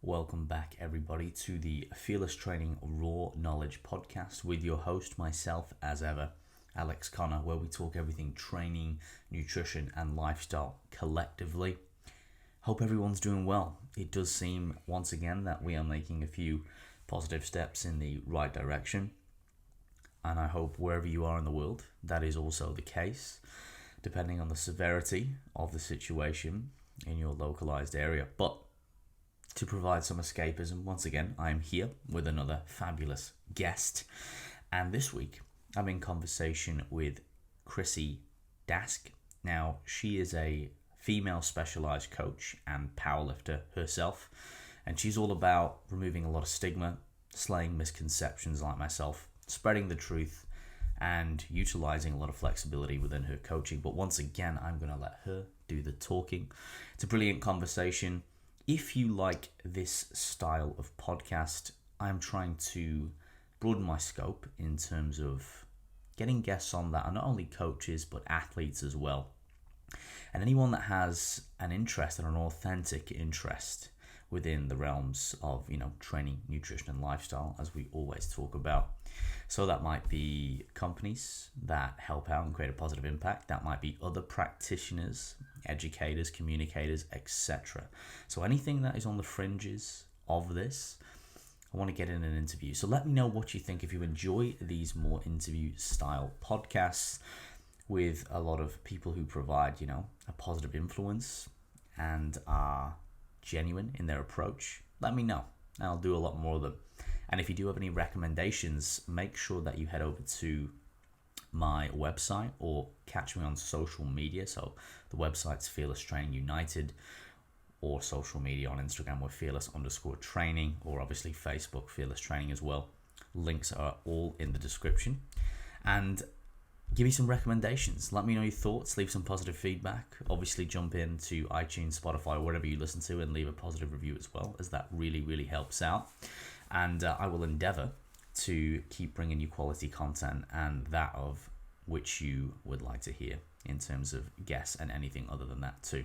Welcome back, everybody, to the Fearless Training Raw Knowledge podcast with your host, myself, as ever, Alex Connor, where we talk everything training, nutrition, and lifestyle collectively. Hope everyone's doing well. It does seem, once again, that we are making a few positive steps in the right direction. And I hope wherever you are in the world, that is also the case, depending on the severity of the situation in your localized area. But to provide some escapism, once again, I am here with another fabulous guest. And this week, I'm in conversation with Chrissy Dask. Now, she is a female specialized coach and powerlifter herself. And she's all about removing a lot of stigma, slaying misconceptions like myself, spreading the truth, and utilizing a lot of flexibility within her coaching. But once again, I'm going to let her do the talking. It's a brilliant conversation. If you like this style of podcast, I'm trying to broaden my scope in terms of getting guests on that are not only coaches, but athletes as well. And anyone that has an interest and an authentic interest within the realms of, training, nutrition, and lifestyle, as we always talk about. So that might be companies that help out and create a positive impact. That might be other practitioners, educators, communicators, etc. So anything that is on the fringes of this, I want to get in an interview. So let me know what you think if you enjoy these more interview style podcasts with a lot of people who provide, a positive influence and are genuine in their approach. Let me know. I'll do a lot more of them. And if you do have any recommendations, make sure that you head over to my website or catch me on social media. So the website's Fearless Training United, or social media on Instagram with fearless_training, or obviously Facebook Fearless Training as well. Links are all in the description. And give me some recommendations. Let me know your thoughts. Leave some positive feedback. Obviously, jump into iTunes, Spotify, wherever you listen to, and leave a positive review as well, as that really, really helps out. And I will endeavor to keep bringing you quality content and that of which you would like to hear in terms of guests and anything other than that too.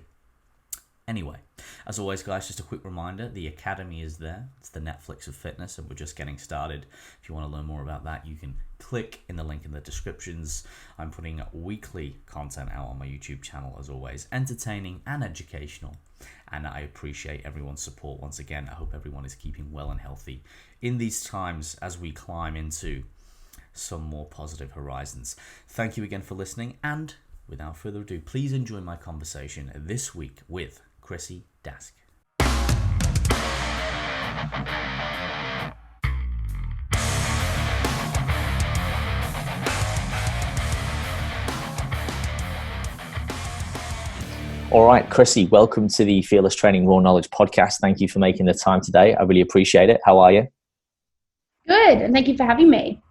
Anyway, as always, guys, just a quick reminder, the Academy is there. It's the Netflix of fitness, and we're just getting started. If you want to learn more about that, you can click in the link in the descriptions. I'm putting weekly content out on my YouTube channel, as always, entertaining and educational. And I appreciate everyone's support once again. I hope everyone is keeping well and healthy in these times as we climb into some more positive horizons. Thank you again for listening, and without further ado, please enjoy my conversation this week with Chrissy Dask. All right, Chrissy, welcome to the Fearless Training Raw Knowledge podcast. Thank you for making the time today. I really appreciate it. How are you? Good, and thank you for having me.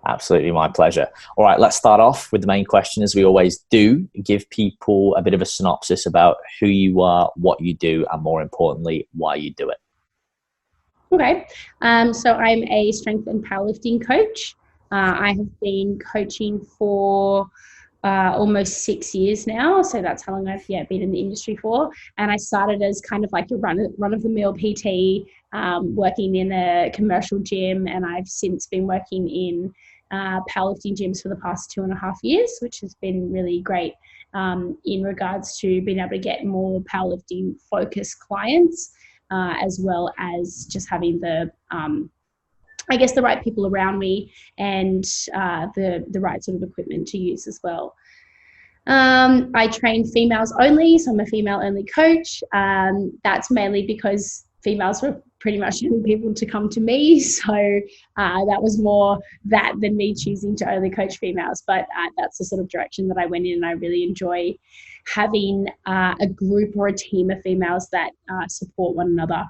Absolutely, my pleasure. All right, let's start off with the main question, as we always do. Give people a bit of a synopsis about who you are, what you do, and more importantly, why you do it. Okay, so I'm a strength and powerlifting coach. I have been coaching for almost 6 years now, so that's how long I've been in the industry for. And I started as kind of like a run-of-the-mill PT, working in a commercial gym, and I've since been working in powerlifting gyms for the past 2.5 years, which has been really great in regards to being able to get more powerlifting focused clients, as well as just having the right people around me and the right sort of equipment to use as well. I train females only, so I'm a female only coach. That's mainly because females were pretty much the only people to come to me. So that was more that than me choosing to only coach females. But that's the sort of direction that I went in, and I really enjoy having a group or a team of females that support one another.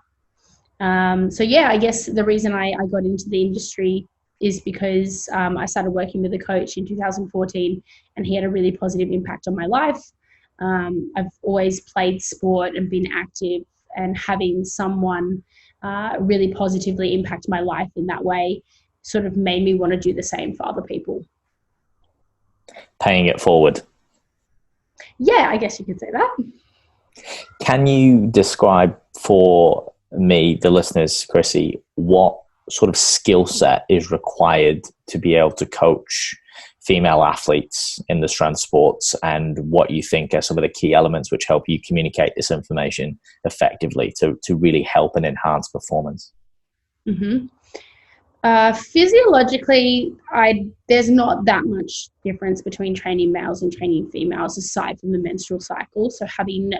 I guess the reason I got into the industry is because I started working with a coach in 2014, and he had a really positive impact on my life. I've always played sport and been active, and having someone really positively impact my life in that way sort of made me want to do the same for other people. Paying it forward. Yeah, I guess you could say that. Can you describe for me, the listeners, Chrissy, what sort of skill set is required to be able to coach female athletes in the strength sports, and what you think are some of the key elements which help you communicate this information effectively to really help and enhance performance? Mm-hmm. Physiologically, there's not that much difference between training males and training females aside from the menstrual cycle. So having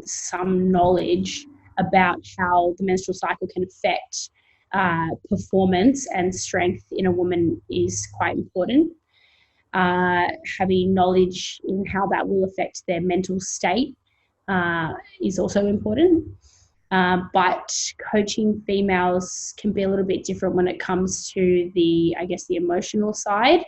some knowledge about how the menstrual cycle can affect performance and strength in a woman is quite important. Having knowledge in how that will affect their mental state is also important. But coaching females can be a little bit different when it comes to the emotional side.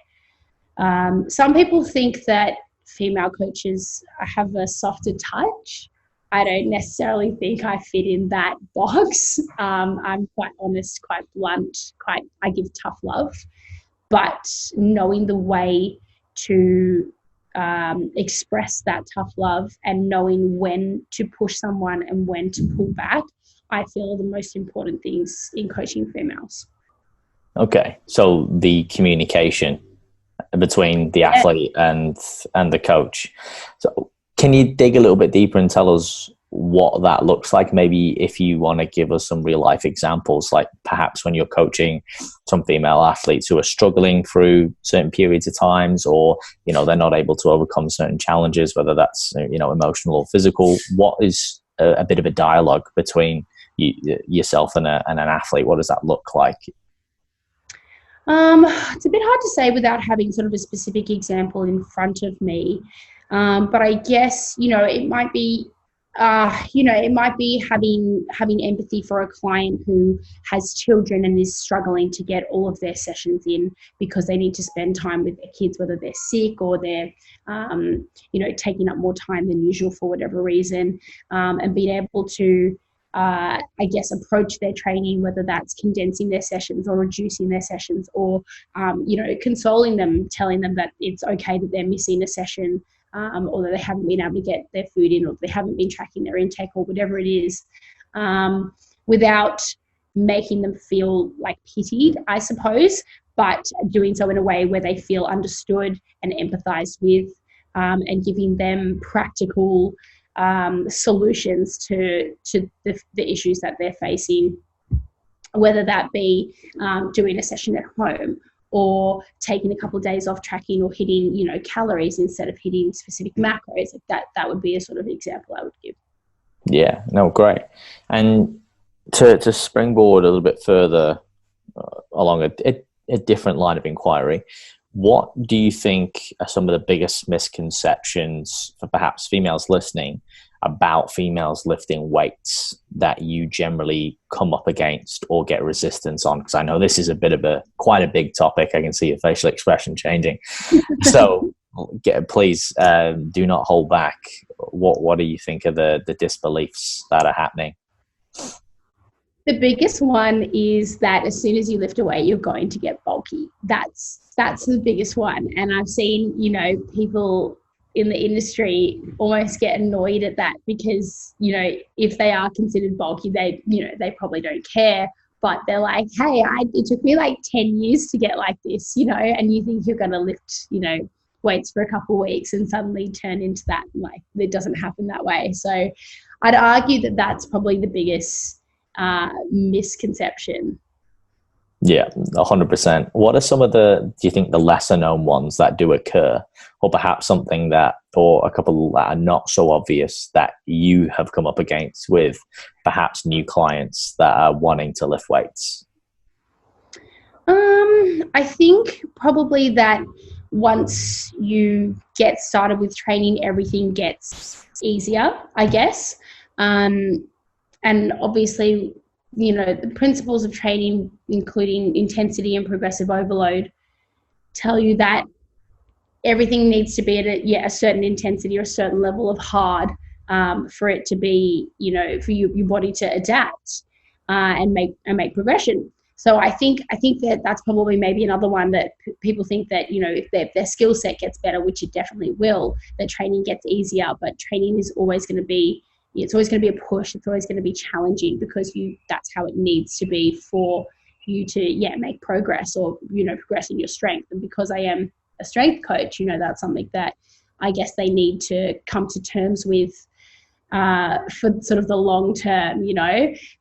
Some people think that female coaches have a softer touch. I don't necessarily think I fit in that box. I'm quite honest, quite blunt, I give tough love. But knowing the way to express that tough love and knowing when to push someone and when to pull back, I feel are the most important things in coaching females. Okay, so the communication between the athlete and the coach. So can you dig a little bit deeper and tell us what that looks like? Maybe if you want to give us some real life examples, like perhaps when you're coaching some female athletes who are struggling through certain periods of times, or, you know, they're not able to overcome certain challenges, whether that's, you know, emotional or physical. What is a bit of a dialogue between yourself and an athlete? What does that look like? It's a bit hard to say without having sort of a specific example in front of me. But I guess, it might be, having empathy for a client who has children and is struggling to get all of their sessions in because they need to spend time with their kids, whether they're sick or they're, taking up more time than usual for whatever reason, and being able to, approach their training, whether that's condensing their sessions or reducing their sessions, or, consoling them, telling them that it's okay that they're missing a session, or that they haven't been able to get their food in, or they haven't been tracking their intake, or whatever it is, without making them feel like pitied, I suppose, but doing so in a way where they feel understood and empathized with, and giving them practical solutions to the issues that they're facing, whether that be doing a session at home, or taking a couple of days off tracking, or hitting, calories instead of hitting specific macros. That would be a sort of example I would give. Yeah, no, great. And to springboard a little bit further along a different line of inquiry, what do you think are some of the biggest misconceptions for perhaps females listening about females lifting weights that you generally come up against or get resistance on? Because I know this is quite a big topic. I can see your facial expression changing. So please do not hold back. What do you think are the disbeliefs that are happening? The biggest one is that as soon as you lift a weight, you're going to get bulky. That's the biggest one. And I've seen, people in the industry almost get annoyed at that because, if they are considered bulky, they probably don't care, but they're like, hey, it took me like 10 years to get like this, and you think you're going to lift, weights for a couple of weeks and suddenly turn into that. Like, it doesn't happen that way. So I'd argue that that's probably the biggest misconception. Yeah, 100%. What are some of do you think, the lesser known ones that do occur, or perhaps something or a couple that are not so obvious that you have come up against with perhaps new clients that are wanting to lift weights? I think probably that once you get started with training, everything gets easier, I guess. And obviously, the principles of training, including intensity and progressive overload, tell you that everything needs to be at a certain intensity or a certain level of hard, for it to be, for your body to adapt and make progression. So I think that's probably maybe another one that people think that, if their skill set gets better, which it definitely will, that training gets easier, but training is always going to be it's always going to be a push. It's always going to be challenging because that's how it needs to be for you to, make progress or, progress in your strength. And because I am a strength coach, that's something that I guess they need to come to terms with for sort of the long term,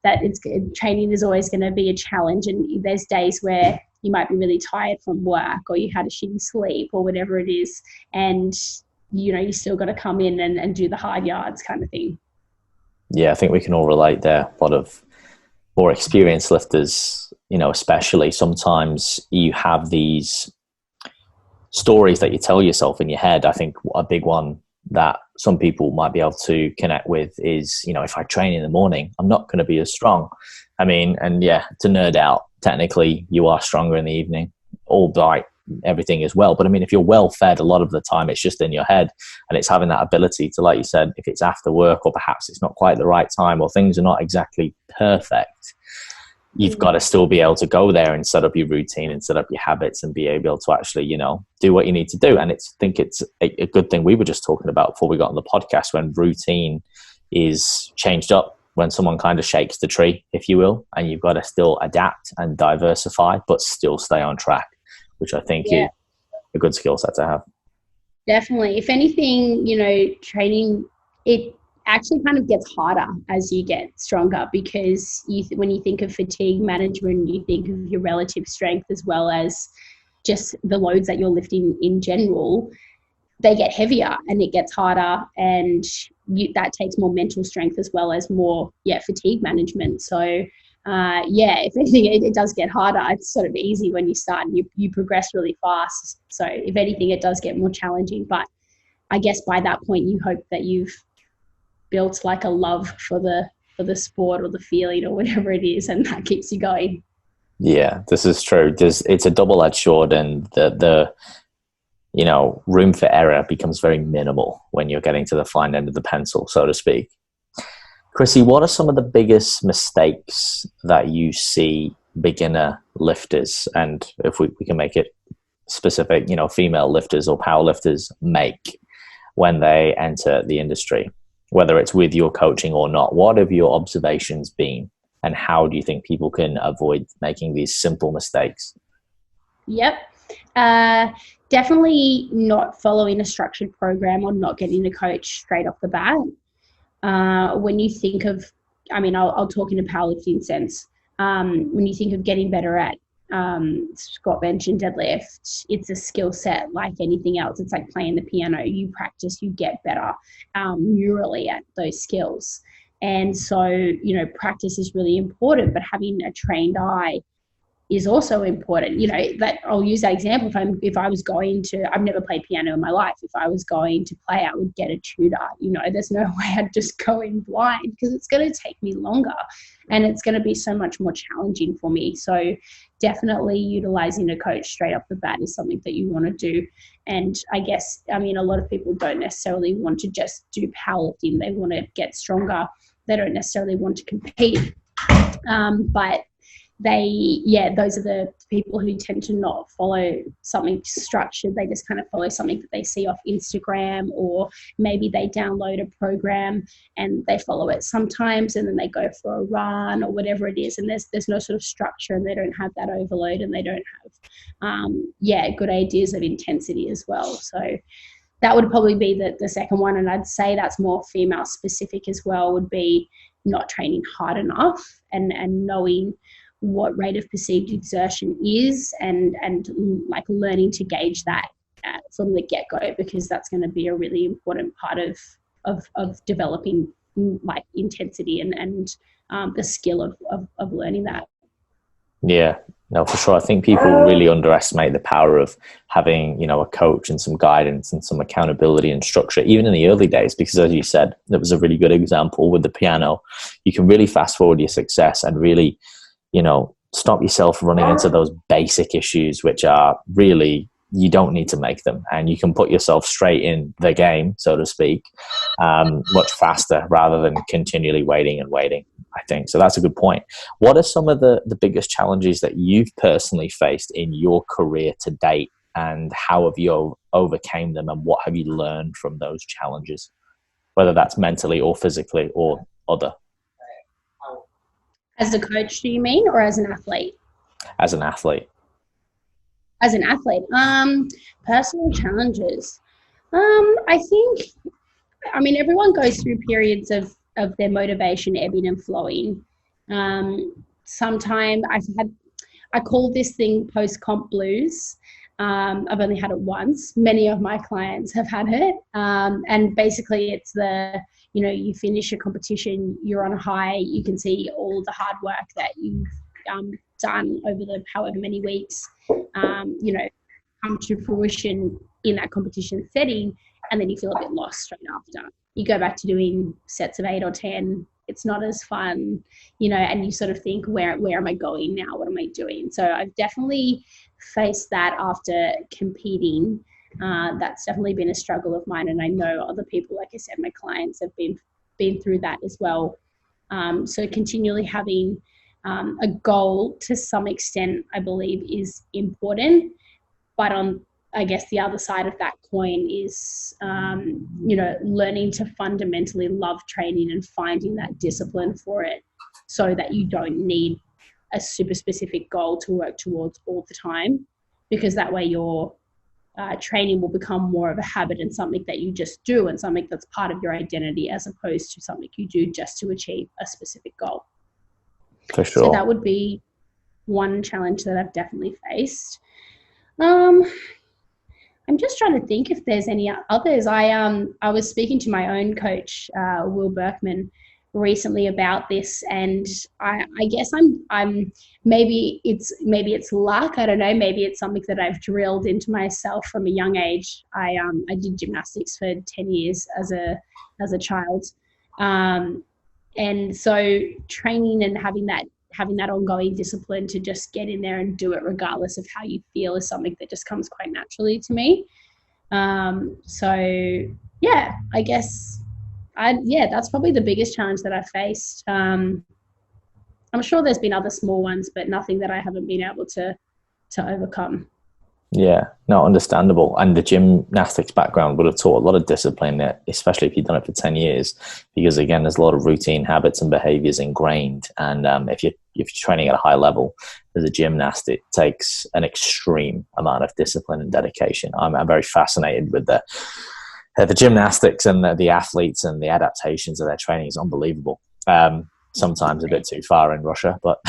that training is always going to be a challenge. And there's days where you might be really tired from work or you had a shitty sleep or whatever it is. And, you still got to come in and do the hard yards kind of thing. Yeah, I think we can all relate there. A lot of more experienced lifters, especially sometimes you have these stories that you tell yourself in your head. I think a big one that some people might be able to connect with is, if I train in the morning, I'm not going to be as strong. I mean, and yeah, to nerd out, technically you are stronger in the evening, albeit everything is well. But I mean, if you're well fed, a lot of the time it's just in your head, and it's having that ability to, like you said, if it's after work or perhaps it's not quite the right time or things are not exactly perfect, you've got to still be able to go there and set up your routine and set up your habits and be able to actually, do what you need to do. And I think it's a good thing we were just talking about before we got on the podcast, when routine is changed up, when someone kind of shakes the tree, if you will, and you've got to still adapt and diversify, but still stay on track, which I think is a good skill set to have. Definitely. If anything, training, it actually kind of gets harder as you get stronger, because when you think of fatigue management, you think of your relative strength as well as just the loads that you're lifting in general. They get heavier and it gets harder, and that takes more mental strength as well as more fatigue management. So if anything, it does get harder. It's sort of easy when you start and you progress really fast. So if anything, it does get more challenging. But I guess by that point, you hope that you've built like a love for the sport or the feeling or whatever it is, and that keeps you going. Yeah, this is true. It's a double-edged sword, and the room for error becomes very minimal when you're getting to the fine end of the pencil, so to speak. Chrissy, what are some of the biggest mistakes that you see beginner lifters, and if we can make it specific, female lifters or power lifters make when they enter the industry, whether it's with your coaching or not? What have your observations been, and how do you think people can avoid making these simple mistakes? Yep. Definitely not following a structured program or not getting a coach straight off the bat. When you think of, I'll talk in a powerlifting sense. When you think of getting better at squat, bench, and deadlift, it's a skill set like anything else. It's like playing the piano. You practice, you get better neurally at those skills. And so, practice is really important, but having a trained eye is also important. That I'll use that example. If I was going to, I've never played piano in my life. If I was going to play, I would get a tutor. There's no way I'd just go in blind, because it's going to take me longer and it's going to be so much more challenging for me. So definitely utilizing a coach straight off the bat is something that you want to do. And I guess, a lot of people don't necessarily want to just do powerlifting. They want to get stronger. They don't necessarily want to compete. But those are the people who tend to not follow something structured. They just kind of follow something that they see off Instagram, or maybe they download a program and they follow it sometimes and then they go for a run or whatever it is. And there's no sort of structure, and they don't have that overload, and they don't have, good ideas of intensity as well. So that would probably be the second one. And I'd say that's more female specific as well, would be not training hard enough and knowing what rate of perceived exertion is, and like learning to gauge that from the get-go, because that's going to be a really important part of developing like intensity and the skill of learning that. Yeah, no, for sure. I think people really underestimate the power of having, a coach and some guidance and some accountability and structure, even in the early days, because as you said, that was a really good example with the piano. You can really fast forward your success and really, stop yourself running into those basic issues, which are really, you don't need to make them. And you can put yourself straight in the game, so to speak, much faster rather than continually waiting, I think. So that's a good point. What are some of the biggest challenges that you've personally faced in your career to date, and how have you overcame them, and what have you learned from those challenges? whether that's mentally or physically or other? As a coach, do you mean, or as an athlete? As an athlete. As an athlete, personal challenges. I think, I mean, everyone goes through periods of their motivation ebbing and flowing. Sometimes I call this thing post-comp blues. I've only had it once. Many of my clients have had it. And basically it's you finish a competition, you're on a high, you can see all the hard work that you've done over the however many weeks, come to fruition in that competition setting, and then you feel a bit lost straight after. You go back to doing sets of 8 or 10. It's not as fun, and you sort of think, where am I going now? What am I doing? So I've definitely faced that after competing. That's definitely been a struggle of mine, and I know other people, like I said, my clients have been through that as well. So continually having a goal to some extent, I believe, is important. But on, I guess, the other side of that coin is, learning to fundamentally love training and finding that discipline for it, so that you don't need a super specific goal to work towards all the time, because that way your training will become more of a habit and something that you just do, and something that's part of your identity, as opposed to something you do just to achieve a specific goal. For sure. So that would be one challenge that I've definitely faced. I'm just trying to think if there's any others. I was speaking to my own coach, Will Berkman, recently about this, and I guess I'm maybe it's luck. I don't know. Maybe it's something that I've drilled into myself from a young age. I did gymnastics for 10 years as a child, and so training and having that ongoing discipline to just get in there and do it regardless of how you feel is something that just comes quite naturally to me. So yeah, I guess that's probably the biggest challenge that I faced. I'm sure there's been other small ones, but nothing that I haven't been able to overcome. Yeah, no, understandable. And the gymnastics background would have taught a lot of discipline, especially if you've done it for 10 years, because again, there's a lot of routine habits and behaviors ingrained. And if you're training at a high level as a gymnast, it takes an extreme amount of discipline and dedication. I'm very fascinated with the gymnastics and the athletes, and the adaptations of their training is unbelievable. Sometimes a bit too far in Russia, but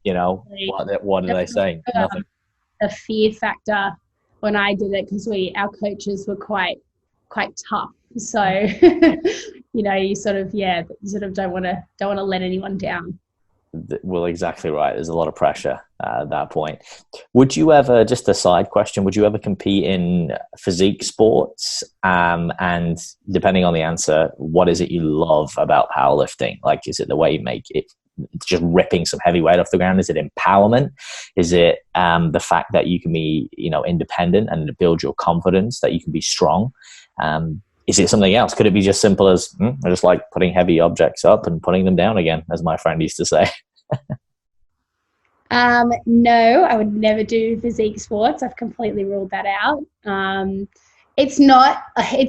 what are they saying? Nothing. A fear factor when I did it, because our coaches were quite tough. So you sort of don't want to let anyone down. Well, exactly right. There's a lot of pressure at that point. Would you ever, just a side question, would you ever compete in physique sports? And depending on the answer, what is it you love about powerlifting? Like, is it the way you make it, just ripping some heavy weight off the ground? Is it empowerment? Is it the fact that you can be, independent and build your confidence, that you can be strong? Is it something else? Could it be just simple as I just like putting heavy objects up and putting them down again, as my friend used to say? No, I would never do physique sports. I've completely ruled that out. It's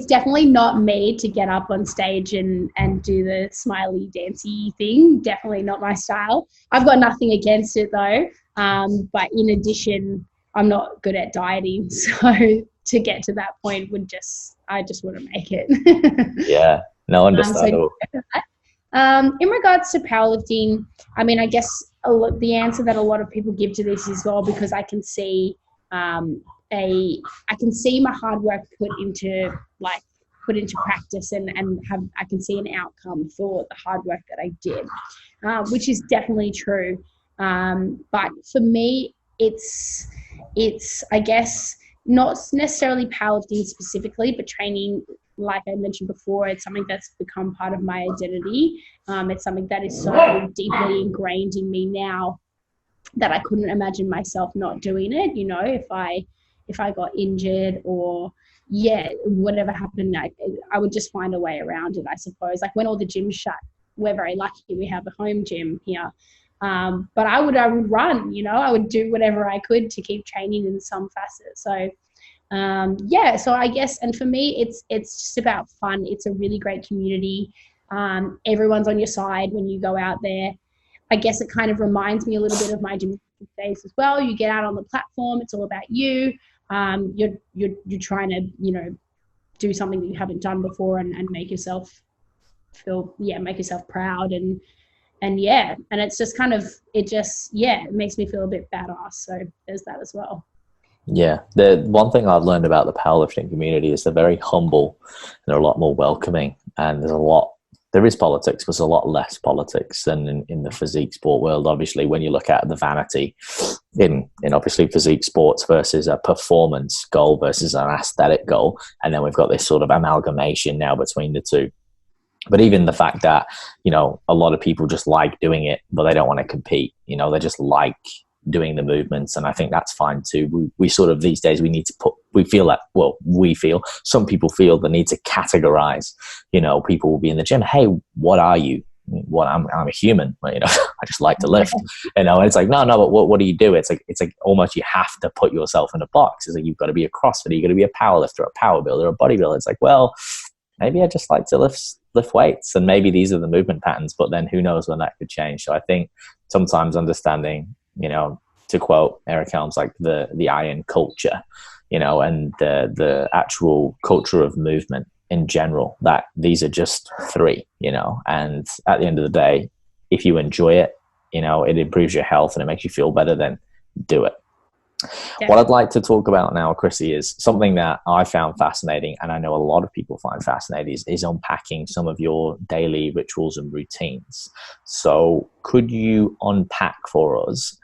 definitely not me to get up on stage and do the smiley dancey thing. Definitely not my style. I've got nothing against it though. But in addition, I'm not good at dieting. So to get to that point I just wouldn't make it. Yeah, no, understandable. In regards to powerlifting, I mean, I guess the answer that a lot of people give to this is, well, because I can see I can see my hard work put into practice, and I can see an outcome for the hard work that I did, which is definitely true. But for me, it's I guess not necessarily powerlifting specifically, but training, like I mentioned before, it's something that's become part of my identity. It's something that is so deeply ingrained in me now that I couldn't imagine myself not doing it. If I got injured or whatever happened, I would just find a way around it, I suppose. Like when all the gyms shut, we're very lucky we have a home gym here. But I would run, I would do whatever I could to keep training in some facet. So So I guess, and for me, it's just about fun. It's a really great community. Everyone's on your side when you go out there. I guess it kind of reminds me a little bit of my gymnastics days as well. You get out on the platform, it's all about you. You're trying to, do something that you haven't done before and make yourself make yourself proud and it's just kind of, it makes me feel a bit badass. So there's that as well. Yeah, the one thing I've learned about the powerlifting community is they're very humble and they're a lot more welcoming, and there is politics, but there's a lot less politics than in the physique sport world. Obviously, when you look at the vanity in obviously physique sports versus a performance goal versus an aesthetic goal, and then we've got this sort of amalgamation now between the two. But even the fact that, a lot of people just like doing it, but they don't want to compete, they just like doing the movements. And I think that's fine too. We sort of these days, some people feel the need to categorize, people will be in the gym. Hey, what are you? Well, I'm a human, I just like to lift, and it's like, no, but what do you do? It's like almost you have to put yourself in a box. It's like, you've got to be a CrossFitter, you've got to be a powerlifter, a power builder, a bodybuilder. It's like, well, maybe I just like to lift weights, and maybe these are the movement patterns, but then who knows when that could change. So I think sometimes understanding, to quote Eric Helms, like the iron culture, and the actual culture of movement in general, that these are just three, and at the end of the day, if you enjoy it, it improves your health and it makes you feel better, then do it. Yeah. What I'd like to talk about now, Chrissy, is something that I found fascinating, and I know a lot of people find fascinating, is unpacking some of your daily rituals and routines. So could you unpack for us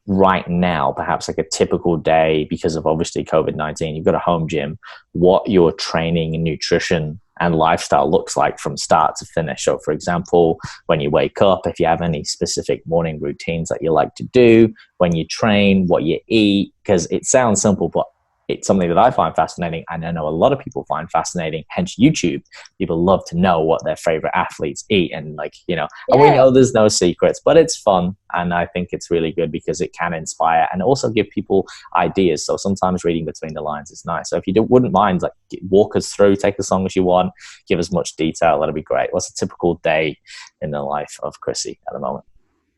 right now, perhaps like a typical day, because of obviously COVID-19, you've got a home gym, what your training and nutrition and lifestyle looks like from start to finish? So for example, when you wake up, if you have any specific morning routines that you like to do, when you train, what you eat, because it sounds simple, but it's something that I find fascinating, and I know a lot of people find fascinating, hence YouTube. People love to know what their favorite athletes eat, and and we know there's no secrets, but it's fun, and I think it's really good because it can inspire and also give people ideas. So sometimes reading between the lines is nice. So if you wouldn't mind, walk us through, take as long as you want, give us much detail, that'd be great. What's a typical day in the life of Chrissy at the moment?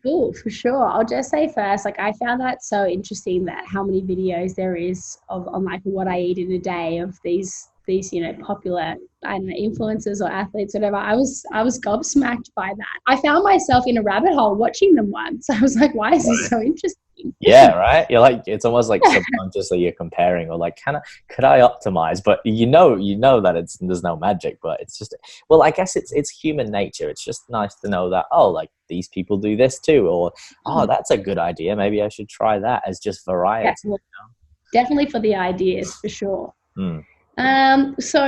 Oh, for sure. I'll just say first, I found that so interesting that how many videos there is on what I eat in a day of these popular, I don't know, influencers or athletes, whatever. I was gobsmacked by that. I found myself in a rabbit hole watching them once. I was like, why is this so interesting? Yeah, right. You're like, it's almost like subconsciously you're comparing, or like, could I optimize? But you know that there's no magic, but it's just, well, I guess it's human nature. It's just nice to know that, these people do this too, or that's a good idea, maybe I should try that, as just variety. Definitely for the ideas, for sure. So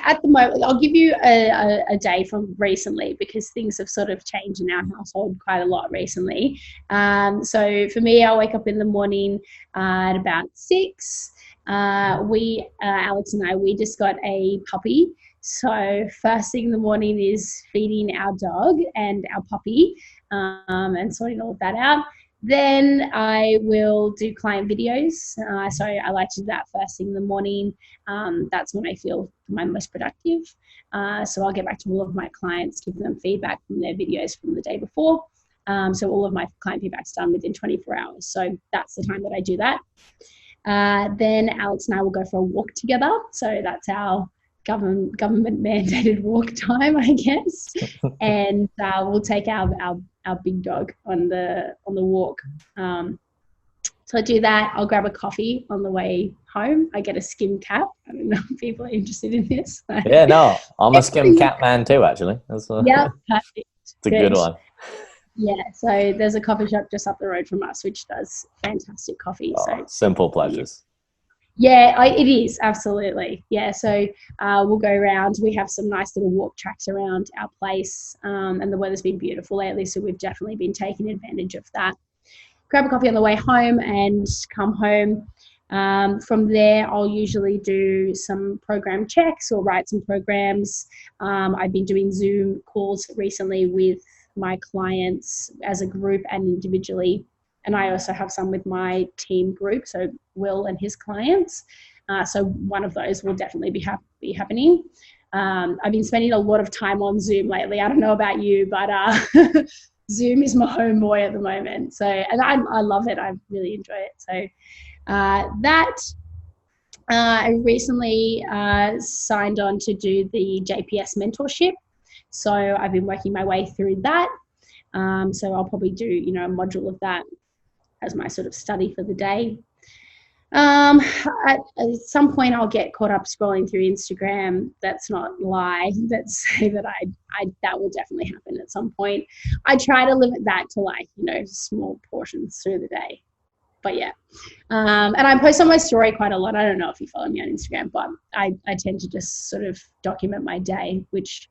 at the moment, I'll give you a day from recently, because things have sort of changed in our household quite a lot recently. So for me, I wake up in the morning at about 6. Alex and I, we just got a puppy. So first thing in the morning is feeding our dog and our puppy, and sorting all of that out. Then I will do client videos. So I like to do that first thing in the morning. That's when I feel my most productive. So I'll get back to all of my clients, give them feedback from their videos from the day before. So all of my client feedback's done within 24 hours. So that's the time that I do that. Then Alex and I will go for a walk together. So that's our government mandated walk time, I guess. And we'll take our big dog on the walk. So I do that. I'll grab a coffee on the way home. I get a skim cap. I don't know if people are interested in this. Yeah, no, I'm a skim cap man too, actually. Yeah, perfect. It's a good one. Yeah, so there's a coffee shop just up the road from us which does fantastic coffee. So simple pleasures. Yeah, it is, absolutely. Yeah, so we'll go around. We have some nice little walk tracks around our place, and the weather's been beautiful lately, so we've definitely been taking advantage of that. Grab a coffee on the way home and come home. From there, I'll usually do some program checks or write some programs. I've been doing Zoom calls recently with my clients as a group and individually. and I also have some with my team group, so Will and his clients. So one of those will definitely be happening. I've been spending a lot of time on Zoom lately. I don't know about you, but Zoom is my homeboy at the moment. So, and I love it. I really enjoy it. So I recently signed on to do the JPS mentorship. So I've been working my way through that. So I'll probably do, a module of that as my sort of study for the day. At some point I'll get caught up scrolling through Instagram. That's not a lie. That say that that will definitely happen at some point. I try to limit that to small portions through the day. But yeah, and I post on my story quite a lot. I don't know if you follow me on Instagram, but I tend to just sort of document my day, which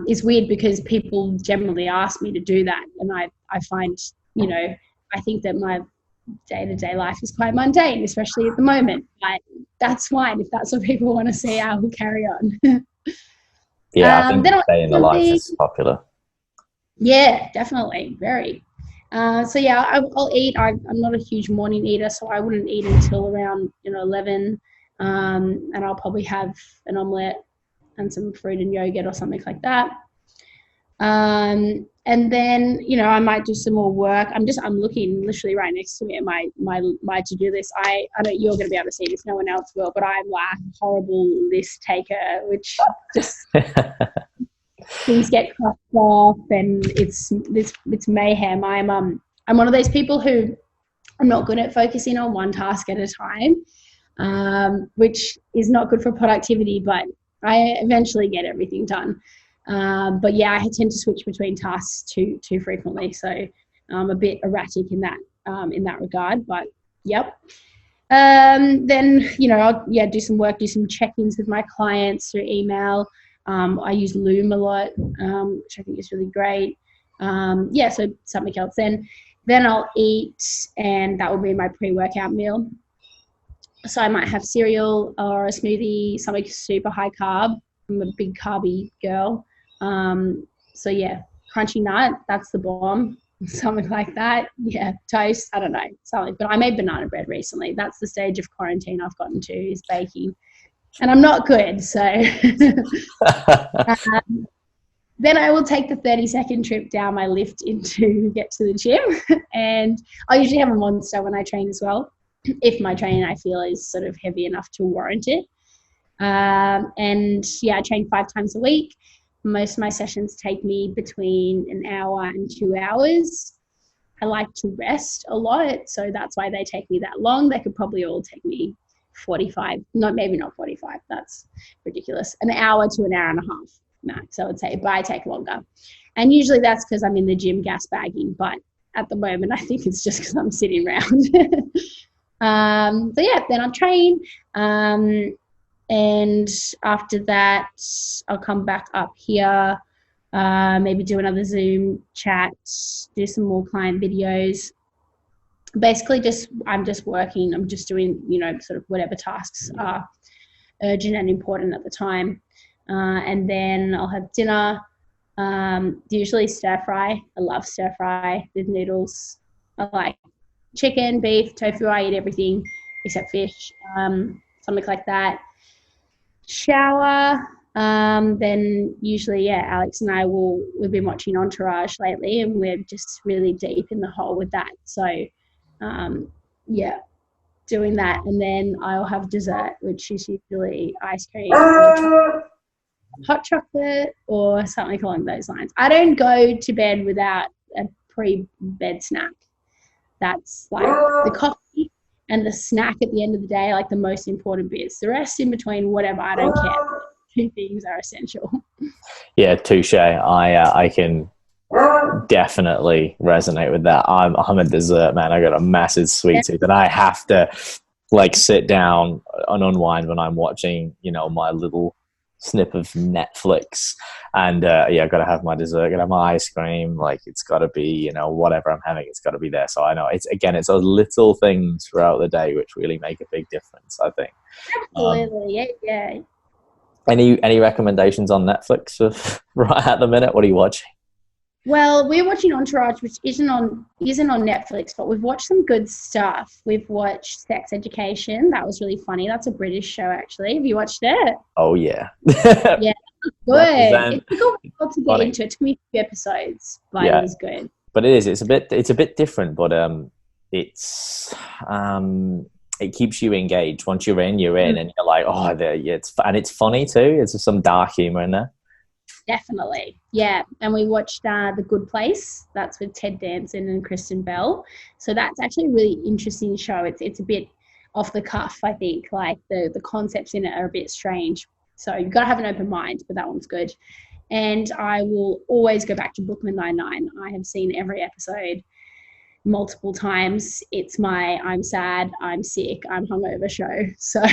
is weird because people generally ask me to do that. And I find, I think that my day-to-day life is quite mundane, especially at the moment. But that's fine. If that's what people want to see, I will carry on. Yeah, I think day in the life is popular. Yeah, definitely. Very. So yeah, I'll eat. I'm not a huge morning eater, so I wouldn't eat until around 11, and I'll probably have an omelette and some fruit and yogurt or something like that. And then I might do some more work. I'm looking literally right next to me at my to-do list. I know you're going to be able to see this, no one else will, but I'm like a horrible list taker, which just things get crossed off and it's mayhem. I'm one of those people who I'm not good at focusing on one task at a time, which is not good for productivity, but I eventually get everything done. But yeah, I tend to switch between tasks too frequently, so I'm a bit erratic in that regard. But yep. Then I'll do some work, do some check-ins with my clients through email. I use Loom a lot, which I think is really great. So something else. Then I'll eat, and that will be my pre-workout meal. So I might have cereal or a smoothie, something super high carb. I'm a big carby girl. So yeah, crunchy nut, that's the bomb. Something like that. Yeah, toast, I don't know, something. But I made banana bread recently. That's the stage of quarantine I've gotten to, is baking. And I'm not good, so then I will take the 30-second trip down my lift to get to the gym. And I usually have a Monster when I train as well, if my training I feel is sort of heavy enough to warrant it. And yeah, I train 5 times a week. Most of my sessions take me between an hour and 2 hours. I like to rest a lot, so that's why they take me that long. They could probably all take me 45, maybe not 45, that's ridiculous. An hour to an hour and a half max, I would say, but I take longer. And usually that's because I'm in the gym gas bagging, but at the moment I think it's just because I'm sitting around. So yeah, then I'll train. And after that, I'll come back up here, maybe do another Zoom chat, do some more client videos. Basically I'm just working. I'm just doing, sort of whatever tasks are urgent and important at the time. And then I'll have dinner, usually stir fry. I love stir fry with noodles. I like chicken, beef, tofu. I eat everything except fish, something like that. Shower. Then usually, Alex and I we've been watching Entourage lately, and we're just really deep in the hole with that. So, doing that. And then I'll have dessert, which is usually ice cream, hot chocolate, or something along those lines. I don't go to bed without a pre-bed snack. That's like the coffee and the snack at the end of the day, like the most important bits. The rest in between, whatever, I don't care. 2 things are essential. Yeah, touche. I can definitely resonate with that. I'm a dessert man. I got a massive sweet tooth, and I have to sit down and unwind when I'm watching, my little snip of Netflix. And I got to have my dessert, got to have my ice cream. It's got to be, whatever I'm having, it's got to be there. So I know it's those little things throughout the day which really make a big difference, I think. Absolutely. Yeah. Any recommendations on Netflix right at the minute? What are you watching? Well, we're watching Entourage, which isn't on Netflix, but we've watched some good stuff. We've watched Sex Education. That was really funny. That's a British show, actually. Have you watched it? Oh yeah. Yeah, good. It took a while to get into it. It took me a few episodes, but it was good. But it is. It's a bit different, but it's it keeps you engaged. Once you're in, and you're like, oh, it's funny too. There's some dark humor in there. Definitely, yeah. And we watched The Good Place. That's with Ted Danson and Kristen Bell. So that's actually a really interesting show. It's a bit off the cuff, I think. Like the concepts in it are a bit strange. So you've got to have an open mind, but that one's good. And I will always go back to Brooklyn Nine-Nine. I have seen every episode multiple times. It's my I'm sad, I'm sick, I'm hungover show. So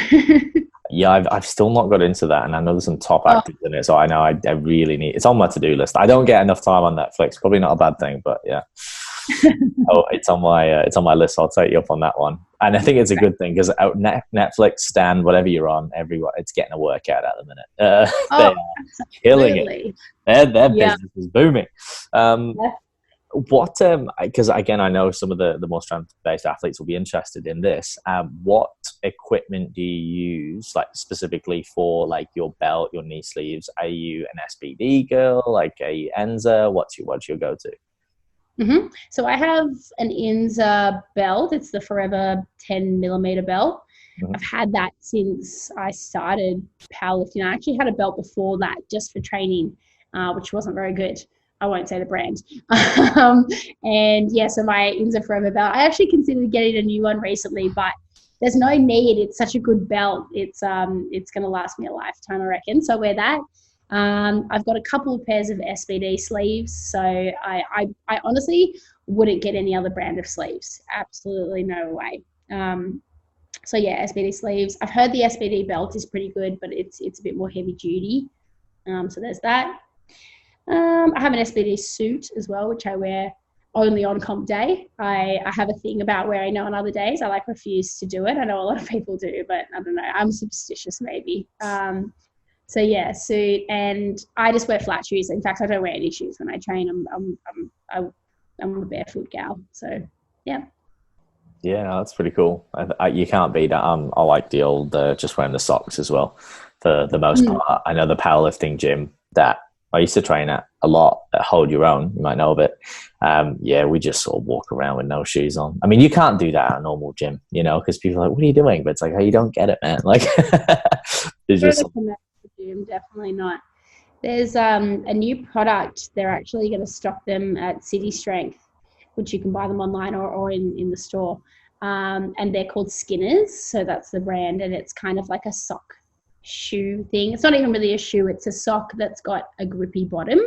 yeah, I've still not got into that, and I know there's some top actors in it, so I know I really need. It's on my to-do list. I don't get enough time on Netflix. Probably not a bad thing, but yeah. It's on my list. I'll take you up on that one, and I think it's a good thing because Netflix, Stan, whatever you're on, everyone it's getting a workout at the minute. They are killing it. Their business is booming. What because again I know some of the more strength-based athletes will be interested in this. What equipment do you use, like specifically for like your belt, your knee sleeves? Are you an SBD girl, like a Enza? What's your go-to? Mm-hmm. So I have an Inza belt. It's the Forever 10 millimeter belt. Mm-hmm. I've had that since I started powerlifting. I actually had a belt before that just for training, which wasn't very good. I won't say the brand. And yeah, so my Inza Forever belt, I actually considered getting a new one recently, but there's no need. It's such a good belt. It's going to last me a lifetime, I reckon. So I wear that. I've got a couple of pairs of SBD sleeves. So I honestly wouldn't get any other brand of sleeves. Absolutely no way. So yeah, SBD sleeves. I've heard the SBD belt is pretty good, but it's a bit more heavy duty. So there's that. I have an SBD suit as well, which I wear only on comp day. I have a thing about wearing it on other days. I refuse to do it. I know a lot of people do, but I don't know. I'm superstitious maybe. So yeah, suit, and I just wear flat shoes. In fact, I don't wear any shoes when I train. I'm a barefoot gal. So yeah. Yeah, no, that's pretty cool. You can't beat that. I like the old just wearing the socks as well. For the most part, I know the powerlifting gym that I used to train at a lot at Hold Your Own. You might know of it. Yeah, we just sort of walk around with no shoes on. I mean, you can't do that at a normal gym, because people are like, what are you doing? But it's like, oh, you don't get it, man. Like, it's just... Gym, definitely not. There's a new product. They're actually going to stock them at City Strength, which you can buy them online or in the store. And they're called Skinners. So that's the brand. And it's kind of like a sock shoe thing. It's not even really a shoe. It's a sock that's got a grippy bottom.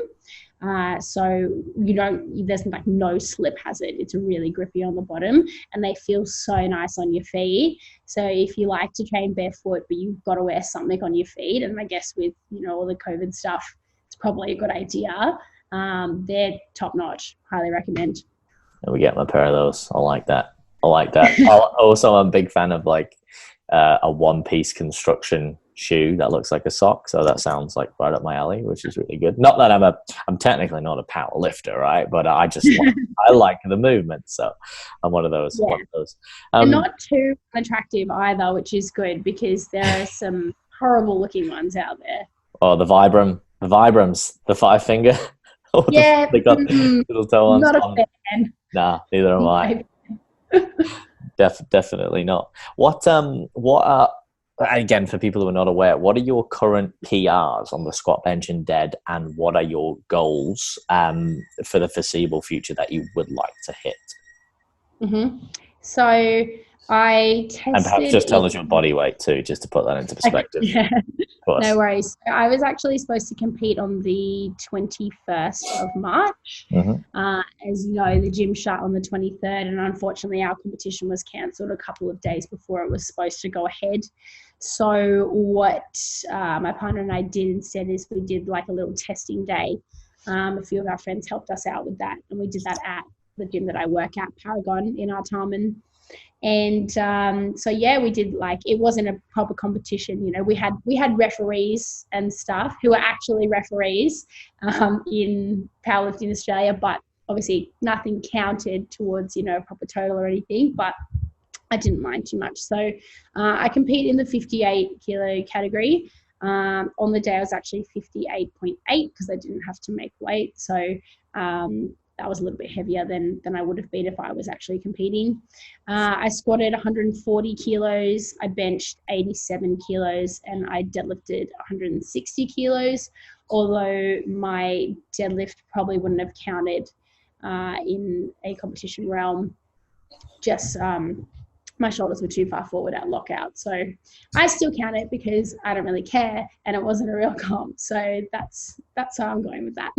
So there's no slip hazard. It's really grippy on the bottom, and they feel so nice on your feet. So if you like to train barefoot, but you've got to wear something on your feet, and I guess with, all the COVID stuff, it's probably a good idea. They're top notch. Highly recommend. We get a pair of those. I like that. Also, I'm a big fan of a one-piece construction shoe that looks like a sock, so that sounds like right up my alley, which is really good. Not that I'm technically not a power lifter, right? But I just I like the movement, so I'm one of those. Yeah. And not too unattractive either, which is good because there are some horrible looking ones out there. Oh, the Vibrams, the 5-finger. Yeah, they got little toe on. Not a fan. Nah, neither am I. Definitely not. What are, again, for people who are not aware, what are your current PRs on the squat, bench, and dead, and what are your goals for the foreseeable future that you would like to hit? Mm-hmm. So I tested... And perhaps just tell us your body weight too, just to put that into perspective. Yeah, no worries. I was actually supposed to compete on the 21st of March. Mm-hmm. As you know, the gym shut on the 23rd, and unfortunately our competition was cancelled a couple of days before it was supposed to go ahead. So what my partner and I did instead is we did a little testing day. A few of our friends helped us out with that, and we did that at the gym that I work at, Paragon in Artarmon. And so yeah, we did, like, it wasn't a proper competition. You know, we had referees and stuff who were actually referees in Powerlifting Australia, but obviously nothing counted towards, you know, a proper total or anything. But I didn't mind too much. So I compete in the 58 kilo category. On the day I was actually 58.8 because I didn't have to make weight. So that was a little bit heavier than I would have been if I was actually competing. I squatted 140 kilos, I benched 87 kilos, and I deadlifted 160 kilos, although my deadlift probably wouldn't have counted in a competition realm. Just my shoulders were too far forward at lockout. So I still count it because I don't really care, and it wasn't a real comp. So that's how I'm going with that.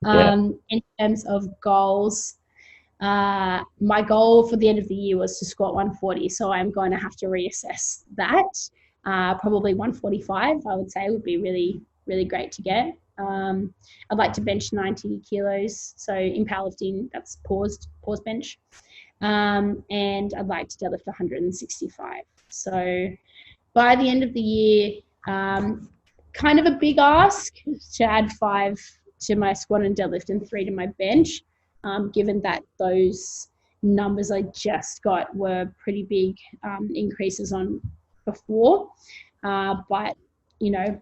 In terms of goals, my goal for the end of the year was to squat 140. So I'm going to have to reassess that. Probably 145, I would say, would be really, really great to get. I'd like to bench 90 kilos. So in powerlifting, that's paused bench. And I'd like to deadlift 165. So by the end of the year, kind of a big ask to add 5 to my squat and deadlift and 3 to my bench, given that those numbers I just got were pretty big increases on before. But, you know,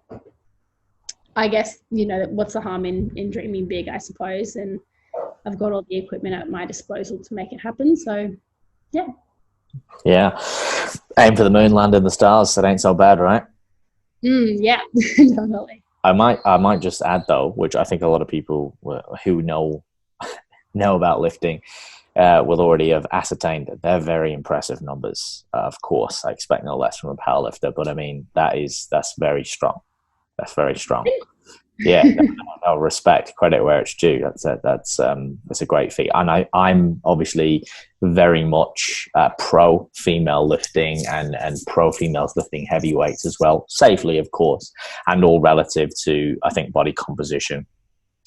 I guess, you know, what's the harm in dreaming big, I suppose, and I've got all the equipment at my disposal to make it happen. So, yeah. Yeah. Aim for the moon, land in the stars. That ain't so bad, right? Yeah, definitely. I might just add, though, which I think a lot of people who know about lifting will already have ascertained that they're very impressive numbers. Of course, I expect no less from a powerlifter, but I mean, that's very strong. That's very strong. Yeah, no, respect, credit where it's due. That's a great feat, and I'm obviously very much pro female lifting and pro females lifting heavyweights as well, safely, of course, and all relative to, I think, body composition.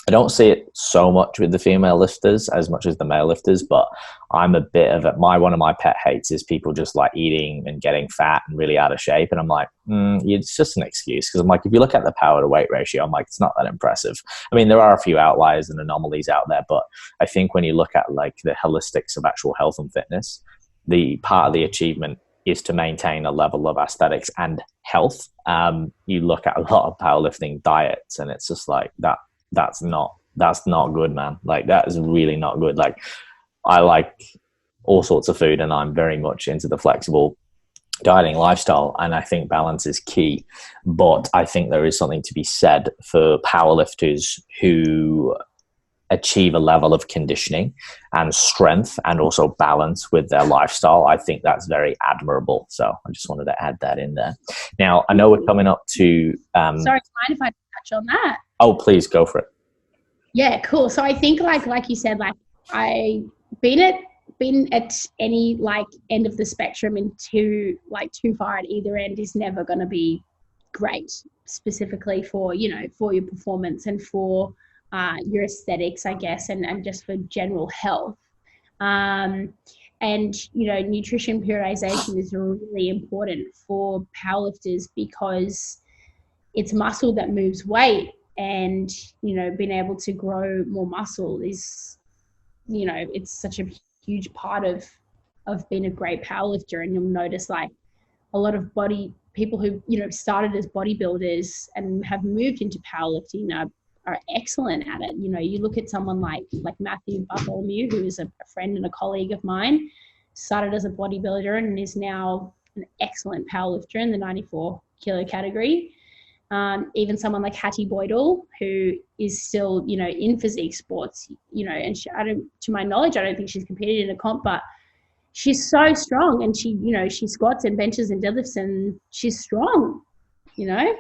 I don't see it so much with the female lifters as much as the male lifters, but I'm a bit of one of my pet hates is people just like eating and getting fat and really out of shape. And I'm like, it's just an excuse. Because I'm like, if you look at the power to weight ratio, I'm like, it's not that impressive. I mean, there are a few outliers and anomalies out there, but I think when you look at like the holistics of actual health and fitness, the part of the achievement is to maintain a level of aesthetics and health. You look at a lot of powerlifting diets and it's just like that's not good, man. Like, that is really not good. Like, I like all sorts of food and I'm very much into the flexible dieting lifestyle, and I think balance is key. But I think there is something to be said for powerlifters who achieve a level of conditioning and strength and also balance with their lifestyle. I think that's very admirable. So I just wanted to add that in there. Now, I know we're coming up to Sorry, mind if I touch on that? Oh, please go for it. Yeah, cool. So I think like you said, like, I been at any like end of the spectrum and too far at either end is never going to be great, specifically for, you know, for your performance and for your aesthetics, I guess, and just for general health. And, you know, nutrition periodization is really important for powerlifters because it's muscle that moves weight, and, you know, being able to grow more muscle is, you know, it's such a huge part of being a great powerlifter. And you'll notice like a lot of people who, you know, started as bodybuilders and have moved into powerlifting are excellent at it. You know, you look at someone like Matthew Bartholomew, who is a friend and a colleague of mine, started as a bodybuilder and is now an excellent powerlifter in the 94 kilo category. Even someone like Hattie Boydell, who is still, you know, in physique sports, you know, and to my knowledge, I don't think she's competed in a comp, but she's so strong, and she, you know, she squats and benches and deadlifts and she's strong, you know?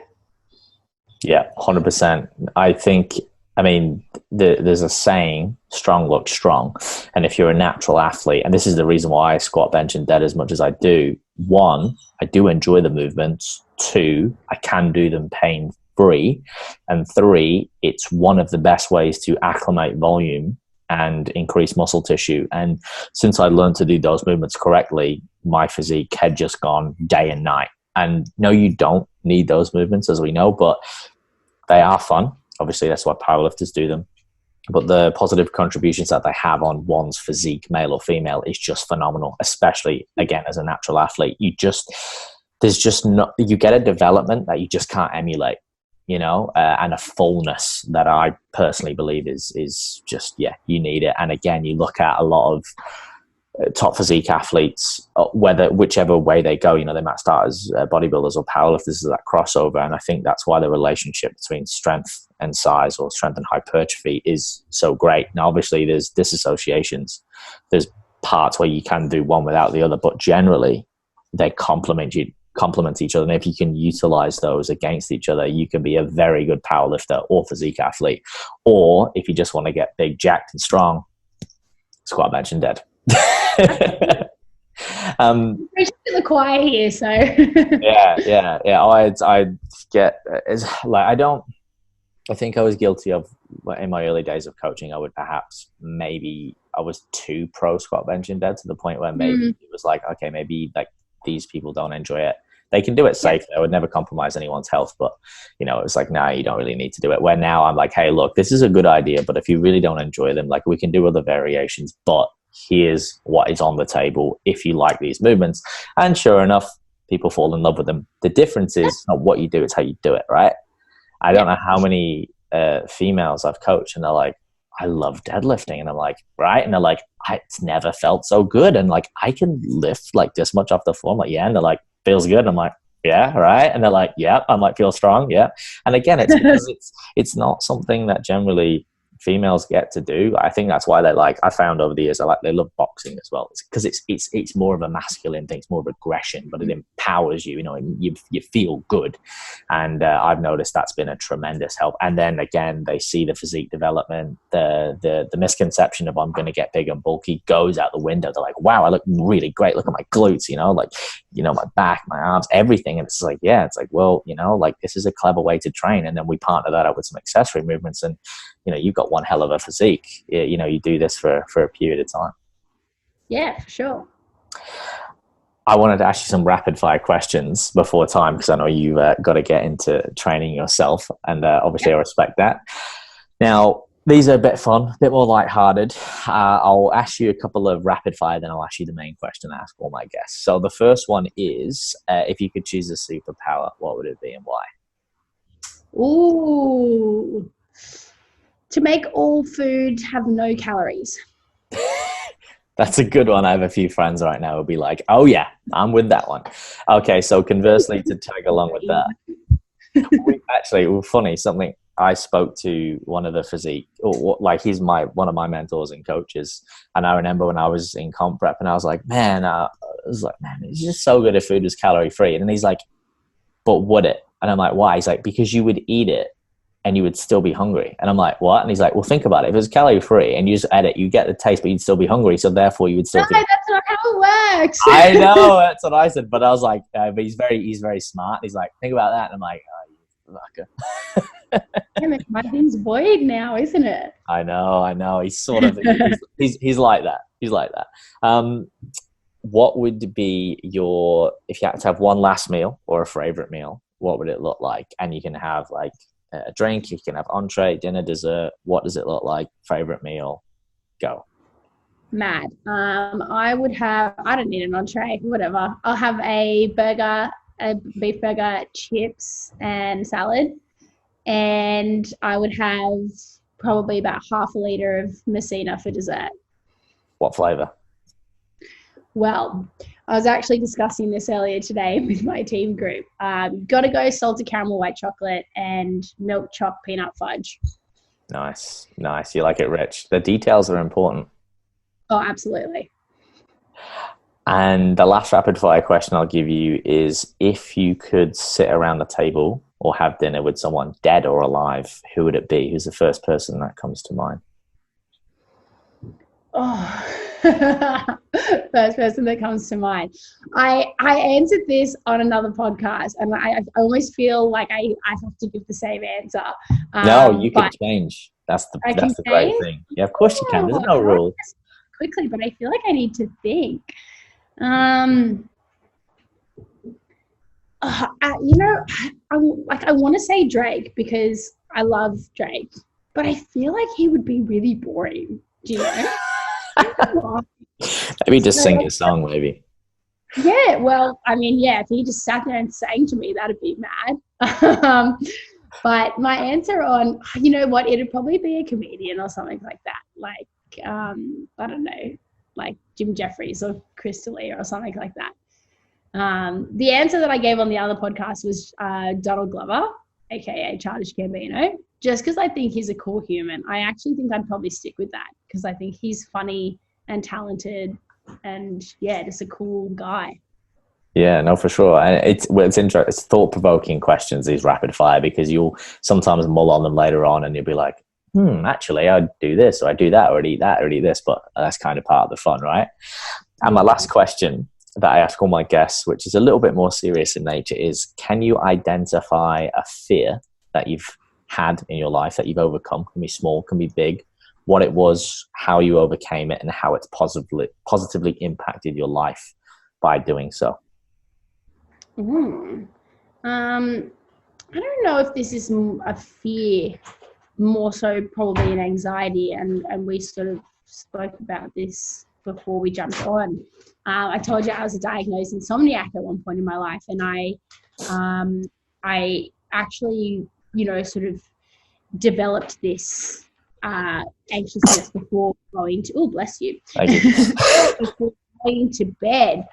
Yeah, 100%. I think, I mean, there's a saying, strong looks strong. And if you're a natural athlete, and this is the reason why I squat, bench and dead as much as I do, 1, I do enjoy the movements. 2, I can do them pain-free. And 3, it's one of the best ways to acclimate volume and increase muscle tissue. And since I learned to do those movements correctly, my physique had just gone day and night. And no, you don't need those movements, as we know, but they are fun. Obviously, that's why powerlifters do them. But the positive contributions that they have on one's physique, male or female, is just phenomenal, especially, again, as a natural athlete. You get a development that you just can't emulate, and a fullness that I personally believe is just, you need it. And again, you look at a lot of top physique athletes, whichever way they go, they might start as bodybuilders or powerlifters, is that crossover. And I think that's why the relationship between strength and size, or strength and hypertrophy, is so great. Now, obviously there's disassociations. There's parts where you can do one without the other, but generally they complement each other. And if you can utilize those against each other, you can be a very good powerlifter or physique athlete. Or if you just want to get big, jacked and strong, squat, bench and dead. We're just in the choir here, so yeah. I get, it's like, I think I was guilty of, in my early days of coaching, I would perhaps, maybe I was too pro squat, bench and dead, to the point where maybe it was like, okay, maybe like these people don't enjoy it. They can do it safely. I would never compromise anyone's health, but it was like, nah, you don't really need to do it. Where now I'm like, hey, look, this is a good idea, but if you really don't enjoy them, like, we can do other variations, but here's what is on the table if you like these movements. And sure enough, people fall in love with them. The difference is not what you do, it's how you do it, right? I don't know how many females I've coached and they're like, I love deadlifting. And I'm like, right? And they're like, it's never felt so good. And like, I can lift like this much off the floor. I'm like, yeah. And they're like, feels good. And I'm like, yeah, right. And they're like, yeah. I'm like, feel strong. Yeah. And again, it's because it's not something that generally females get to do. I think that's why I found over the years, they love boxing as well. It's because it's more of a masculine thing. It's more of aggression, but it empowers you, and you feel good. And I've noticed that's been a tremendous help. And then again, they see the physique development, the misconception of I'm going to get big and bulky goes out the window. They're like, wow, I look really great. Look at my glutes, my back, my arms, everything. And it's like, yeah, it's like, well, like, this is a clever way to train. And then we partner that up with some accessory movements, and you've got one hell of a physique. You do this for a period of time. Yeah, for sure. I wanted to ask you some rapid fire questions before time, because I know you've got to get into training yourself, and obviously I respect that. Now, these are a bit fun, a bit more lighthearted. I'll ask you a couple of rapid fire, then I'll ask you the main question I ask all my guests. So the first one is, if you could choose a superpower, what would it be and why? Ooh. To make all food have no calories. That's a good one. I have a few friends right now who'll be like, oh yeah, I'm with that one. Okay, so conversely, to tag along with that, funny, something, I spoke to one of the physique, he's one of my mentors and coaches. And I remember when I was in comp prep and I was like, man, it's just so good if food was calorie free. And then he's like, but would it? And I'm like, why? He's like, because you would eat it and you would still be hungry. And I'm like, what? And he's like, well, think about it. If it was calorie free and you just add it, you get the taste, but you'd still be hungry. So therefore you would still that's not how it works. I know, that's what I said. But I was like, but he's very smart. He's like, think about that. And I'm like, oh, you fucker. Damn it, my thing's void now, isn't it? I know. He's sort of, he's like that. He's like that. What would be if you had to have one last meal or a favorite meal, what would it look like? And you can have like a drink, you can have entree, dinner, dessert. What does it look like? Favorite meal? Go. Mad. I don't need an entree, whatever. I'll have a burger, a beef burger, chips and salad. And I would have probably about half a litre of Messina for dessert. What flavour? Well, I was actually discussing this earlier today with my team group. Got to go salted caramel white chocolate and milk choc peanut fudge. Nice. You like it rich. The details are important. Oh, absolutely. And the last rapid fire question I'll give you is, if you could sit around the table or have dinner with someone dead or alive, who would it be? Who's the first person that comes to mind? Oh, first person that comes to mind. I answered this on another podcast, and I almost feel like I have to give the same answer. No, you can change. That's I can the say? great thing. Yeah, of course you can. There's no Oh, rule. quickly, but I feel like I need to think. You know, I want to say Drake because I love Drake, but I feel like he would be really boring. Do you know? Maybe just sing So, his song, maybe. yeah, well, I mean, yeah, if he just sat there and sang to me, that'd be mad. But my answer on, you know what, it'd probably be a comedian or something like that. Like, I don't know, like Jim Jeffries or Chris D'Elia or something like that. The answer that I gave on the other podcast was Donald Glover, aka Childish Gambino, just because I think he's a cool human. I actually think I'd probably stick with that because I think he's funny and talented and, yeah, just a cool guy. Yeah, no, for sure. And it's interesting. It's thought-provoking questions, these rapid fire, because you'll sometimes mull on them later on and you'll be like, actually, I'd do this or I'd do that or I'd eat that or I'd eat this. But that's kind of part of the fun, right? And my last question that I ask all my guests, which is a little bit more serious in nature, is can you identify a fear that you've had in your life that you've overcome? Can be small, can be big, what it was, how you overcame it, and how it's positively impacted your life by doing so. I don't know if this is a fear, more so probably an anxiety, and we sort of spoke about this before we jumped on. I told you I was a diagnosed insomniac at one point in my life, and I actually, you know, sort of developed this anxiousness before going to, oh, bless you, before going to bed,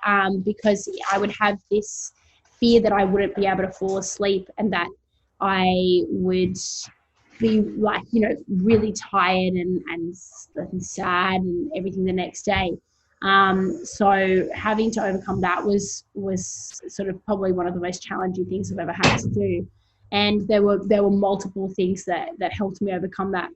because I would have this fear that I wouldn't be able to fall asleep and that I would be like, you know, really tired and sad and everything the next day. So having to overcome that was sort of probably one of the most challenging things I've ever had to do. And there were multiple things that helped me overcome that.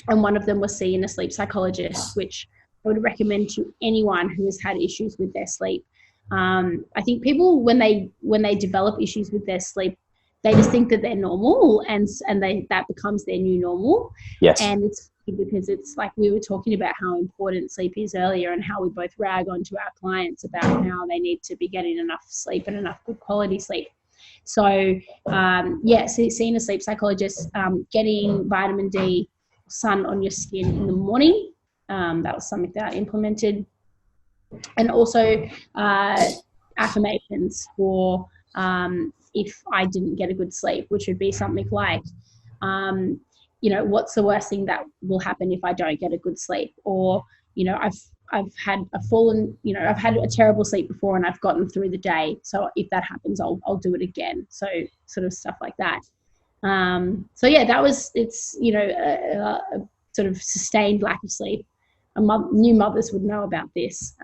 And one of them was seeing a sleep psychologist, which I would recommend to anyone who has had issues with their sleep. I think people, when they develop issues with their sleep, they just think that they're normal and that becomes their new normal. Yes. And it's because it's like we were talking about how important sleep is earlier and how we both rag onto our clients about how they need to be getting enough sleep and enough good quality sleep. So, seeing a sleep psychologist, getting vitamin D, sun on your skin in the morning, that was something that I implemented. And also affirmations for if I didn't get a good sleep, which would be something like, you know, what's the worst thing that will happen if I don't get a good sleep? Or, you know, I've had I've had a terrible sleep before and I've gotten through the day. So if that happens, I'll do it again. So sort of stuff like that. So yeah, it's, you know, a sort of sustained lack of sleep. New mothers would know about this.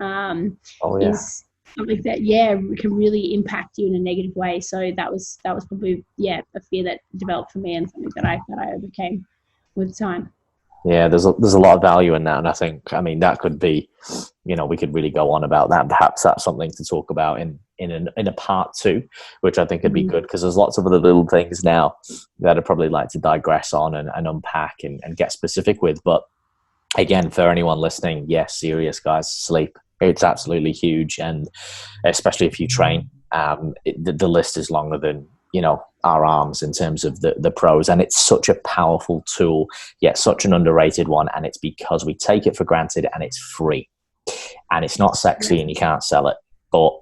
Is something that can really impact you in a negative way. So that was probably a fear that developed for me and something that I overcame with time. Yeah, there's a lot of value in that, and I think, I mean, that could be, you know, we could really go on about that. Perhaps that's something to talk about in a part 2, which I think would be good, because there's lots of other little things now that I'd probably like to digress on and unpack and get specific with. But again, for anyone listening, yes, serious guys, sleep. It's absolutely huge, and especially if you train, the list is longer than, you know, our arms in terms of the pros, and it's such a powerful tool, yet such an underrated one, and it's because we take it for granted, and it's free, and it's not sexy, and you can't sell it. But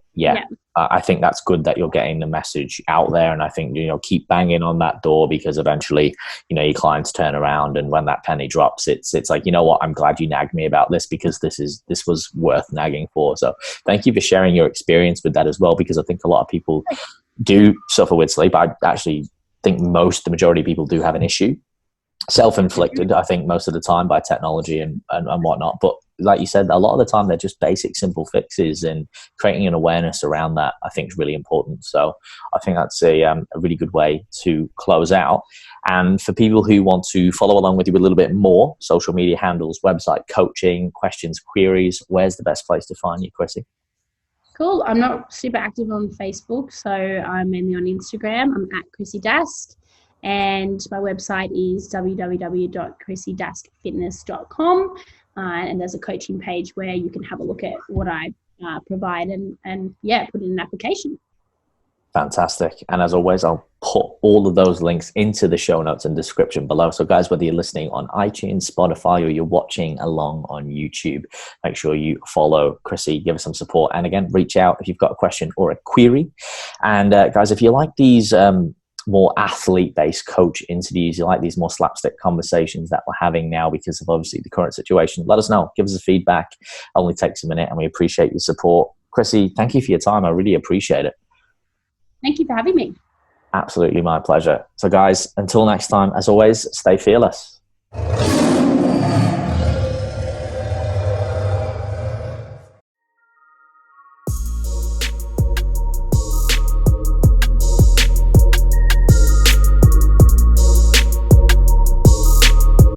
I think that's good that you're getting the message out there, and I think, you know, keep banging on that door, because eventually, you know, your clients turn around, and when that penny drops, it's like, you know what, I'm glad you nagged me about this, because this was worth nagging for. So thank you for sharing your experience with that as well, because I think a lot of people do suffer with sleep. I actually think the majority of people do have an issue, self-inflicted, I think, most of the time by technology and whatnot. But like you said, a lot of the time they're just basic, simple fixes, and creating an awareness around that, I think, is really important. So I think that's a really good way to close out. And for people who want to follow along with you a little bit more, social media handles, website, coaching, questions, queries, where's the best place to find you, Chrissy? Cool. I'm not super active on Facebook, so I'm mainly on Instagram. I'm at Chrissy Dask. And my website is www.chrissydaskfitness.com. And there's a coaching page where you can have a look at what I provide and put in an application. Fantastic. And as always, I'll put all of those links into the show notes and description below. So guys, whether you're listening on iTunes, Spotify, or you're watching along on YouTube, make sure you follow Chrissy, give us some support. And again, reach out if you've got a question or a query. And guys, if you like these more athlete-based coach interviews, you like these more slapstick conversations that we're having now because of obviously the current situation, let us know. Give us a feedback. It only takes a minute and we appreciate your support. Chrissy, thank you for your time. I really appreciate it. Thank you for having me. Absolutely my pleasure. So guys, until next time, as always, stay fearless.